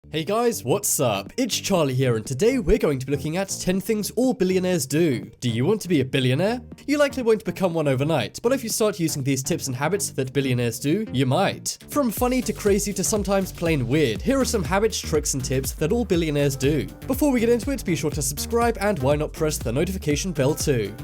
Hey guys, what's up? It's Charlie here, and today we're going to be looking at 10 things all billionaires do. Do you want to be a billionaire? You likely won't become one overnight, but if you start using these tips and habits that billionaires do, you might. From funny to crazy to sometimes plain weird, here are some habits, tricks, and tips that all billionaires do. Before we get into it, be sure to subscribe and why not press the notification bell too.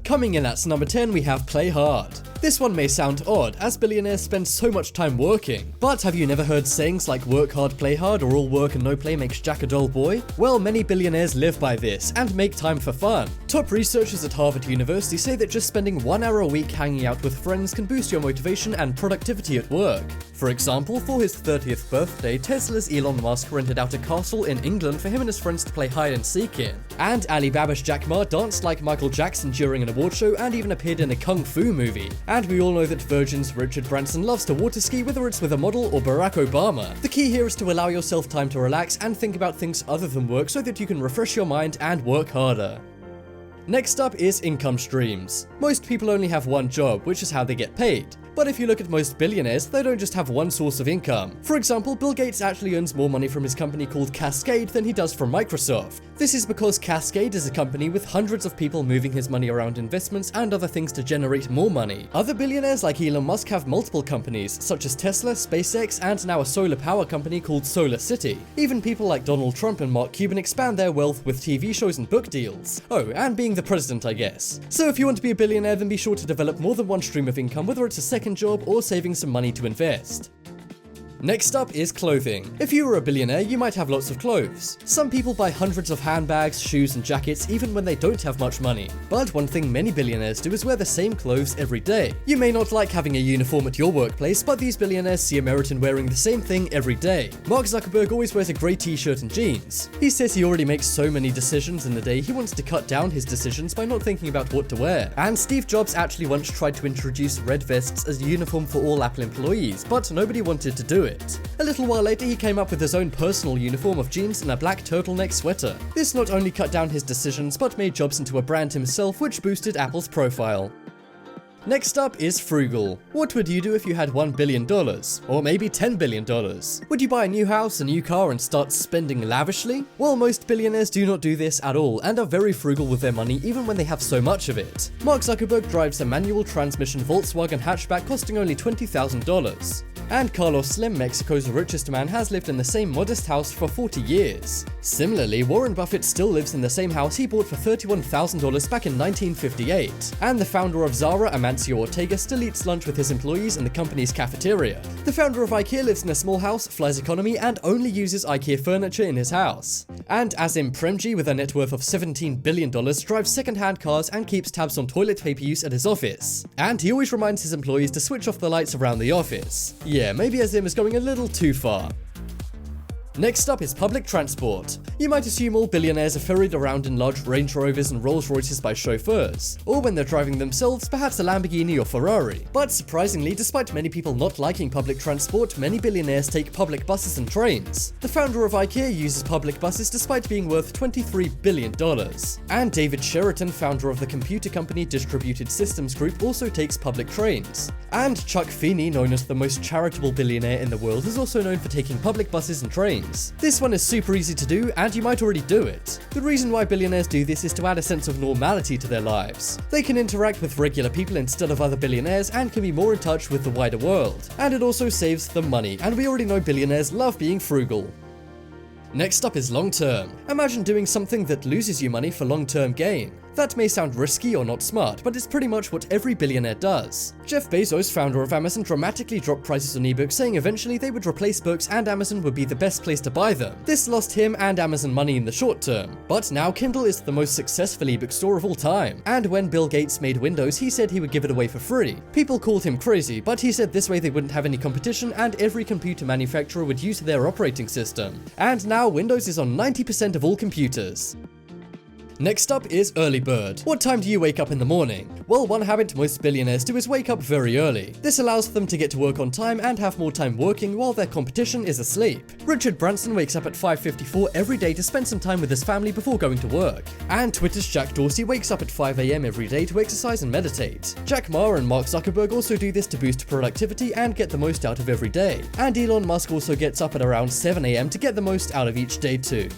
Coming in at number 10, we have play hard. This one may sound odd, as billionaires spend so much time working, but have you never heard sayings like work hard, play hard, or all work and no play makes Jack a dull boy? Well, many billionaires live by this, and make time for fun. Top researchers at Harvard University say that just spending 1 hour a week hanging out with friends can boost your motivation and productivity at work. For example, for his 30th birthday, Tesla's Elon Musk rented out a castle in England for him and his friends to play hide and seek in. And Alibaba's Jack Ma danced like Michael Jackson during an award show and even appeared in a kung fu movie. And we all know that Virgin's Richard Branson loves to water ski, whether it's with a model or Barack Obama. The key here is to allow yourself time to relax and think about things other than work so that you can refresh your mind and work harder. Next up is income streams. Most people only have one job, which is how they get paid. But if you look at most billionaires, they don't just have one source of income. For example, Bill Gates actually earns more money from his company called Cascade than he does from Microsoft. This is because Cascade is a company with hundreds of people moving his money around investments and other things to generate more money. Other billionaires like Elon Musk have multiple companies, such as Tesla, SpaceX, and now a solar power company called Solar City. Even people like Donald Trump and Mark Cuban expand their wealth with TV shows and book deals. Oh, and being the president, I guess. So if you want to be a billionaire, then be sure to develop more than one stream of income, whether it's a second job or saving some money to invest. Next up is clothing. If you were a billionaire, you might have lots of clothes. Some people buy hundreds of handbags, shoes, and jackets even when they don't have much money. But one thing many billionaires do is wear the same clothes every day. You may not like having a uniform at your workplace, but these billionaires see a merit in wearing the same thing every day. Mark Zuckerberg always wears a grey t-shirt and jeans. He says he already makes so many decisions in a day, he wants to cut down his decisions by not thinking about what to wear. And Steve Jobs actually once tried to introduce red vests as a uniform for all Apple employees, but nobody wanted to do it. A little while later, he came up with his own personal uniform of jeans and a black turtleneck sweater. This not only cut down his decisions, but made Jobs into a brand himself, which boosted Apple's profile. Next up is frugal. What would you do if you had $1 billion? Or maybe $10 billion? Would you buy a new house, a new car, and start spending lavishly? Well, most billionaires do not do this at all, and are very frugal with their money even when they have so much of it. Mark Zuckerberg drives a manual transmission Volkswagen hatchback costing only $20,000. And Carlos Slim, Mexico's richest man, has lived in the same modest house for 40 years. Similarly, Warren Buffett still lives in the same house he bought for $31,000 back in 1958. And the founder of Zara, Amancio Ortega, still eats lunch with his employees in the company's cafeteria. The founder of IKEA lives in a small house, flies economy, and only uses IKEA furniture in his house. And Azim Premji, with a net worth of $17 billion, drives second-hand cars and keeps tabs on toilet paper use at his office. And he always reminds his employees to switch off the lights around the office. Yeah, maybe Azim is going a little too far. Next up is public transport. You might assume all billionaires are ferried around in large Range Rovers and Rolls Royces by chauffeurs, or when they're driving themselves, perhaps a Lamborghini or Ferrari. But surprisingly, despite many people not liking public transport, many billionaires take public buses and trains. The founder of IKEA uses public buses despite being worth $23 billion. And David Sheraton, founder of the computer company Distributed Systems Group, also takes public trains. And Chuck Feeney, known as the most charitable billionaire in the world, is also known for taking public buses and trains. This one is super easy to do, and you might already do it. The reason why billionaires do this is to add a sense of normality to their lives. They can interact with regular people instead of other billionaires and can be more in touch with the wider world. And it also saves them money, and we already know billionaires love being frugal. Next up is long-term. Imagine doing something that loses you money for long-term gain. That may sound risky or not smart, but it's pretty much what every billionaire does. Jeff Bezos, founder of Amazon, dramatically dropped prices on ebooks, saying eventually they would replace books and Amazon would be the best place to buy them. This lost him and Amazon money in the short term. But now Kindle is the most successful ebook store of all time. And when Bill Gates made Windows, he said he would give it away for free. People called him crazy, but he said this way they wouldn't have any competition and every computer manufacturer would use their operating system. And now Windows is on 90% of all computers. Next up is early bird. What time do you wake up in the morning? Well, one habit most billionaires do is wake up very early. This allows them to get to work on time and have more time working while their competition is asleep. Richard Branson wakes up at 5:54 every day to spend some time with his family before going to work. And Twitter's Jack Dorsey wakes up at 5 AM every day to exercise and meditate. Jack Ma and Mark Zuckerberg also do this to boost productivity and get the most out of every day. And Elon Musk also gets up at around 7 AM to get the most out of each day too.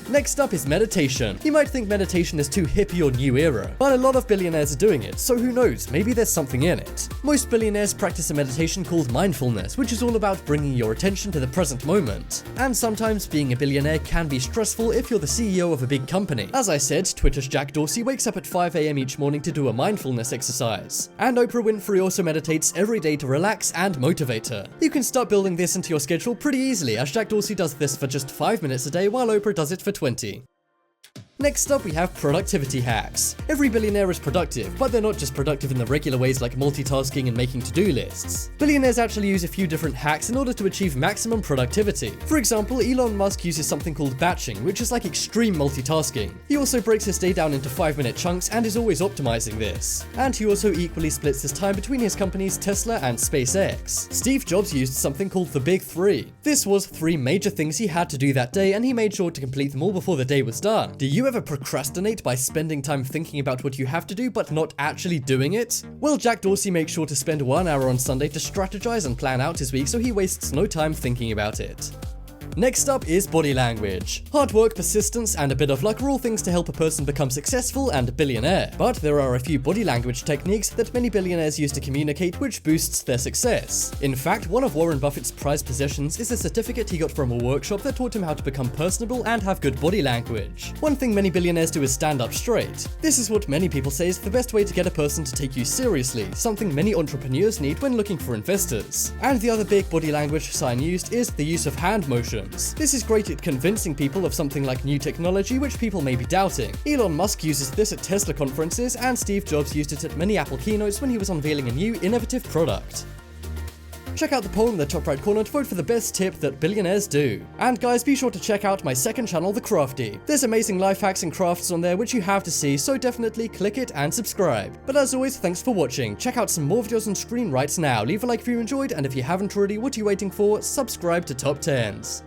Next up is meditation. You might think meditation is too hippie or new era, but a lot of billionaires are doing it, so who knows, maybe there's something in it. Most billionaires practice a meditation called mindfulness, which is all about bringing your attention to the present moment. And sometimes being a billionaire can be stressful if you're the CEO of a big company. As I said, Twitter's Jack Dorsey wakes up at 5 AM each morning to do a mindfulness exercise. And Oprah Winfrey also meditates every day to relax and motivate her. You can start building this into your schedule pretty easily, as Jack Dorsey does this for just 5 minutes a day while Oprah does it for 20. Next up, we have productivity hacks. Every billionaire is productive, but they're not just productive in the regular ways like multitasking and making to-do lists. Billionaires actually use a few different hacks in order to achieve maximum productivity. For example, Elon Musk uses something called batching, which is like extreme multitasking. He also breaks his day down into 5-minute chunks and is always optimizing this. And he also equally splits his time between his companies Tesla and SpaceX. Steve Jobs used something called the Big Three. This was 3 major things he had to do that day, and he made sure to complete them all before the day was done. Do you ever procrastinate by spending time thinking about what you have to do but not actually doing it? Well, Jack Dorsey makes sure to spend 1 hour on Sunday to strategize and plan out his week so he wastes no time thinking about it. Next up is body language. Hard work, persistence, and a bit of luck are all things to help a person become successful and a billionaire. But there are a few body language techniques that many billionaires use to communicate which boosts their success. In fact, one of Warren Buffett's prized possessions is a certificate he got from a workshop that taught him how to become personable and have good body language. One thing many billionaires do is stand up straight. This is what many people say is the best way to get a person to take you seriously, something many entrepreneurs need when looking for investors. And the other big body language sign used is the use of hand motion. This is great at convincing people of something like new technology which people may be doubting. Elon Musk uses this at Tesla conferences, and Steve Jobs used it at many Apple keynotes when he was unveiling a new innovative product. Check out the poll in the top right corner to vote for the best tip that billionaires do. And guys, be sure to check out my second channel, The Crafty. There's amazing life hacks and crafts on there which you have to see, so definitely click it and subscribe. But as always, thanks for watching. Check out some more videos on screen right now. Leave a like if you enjoyed, and if you haven't already, what are you waiting for? Subscribe to Top 10s.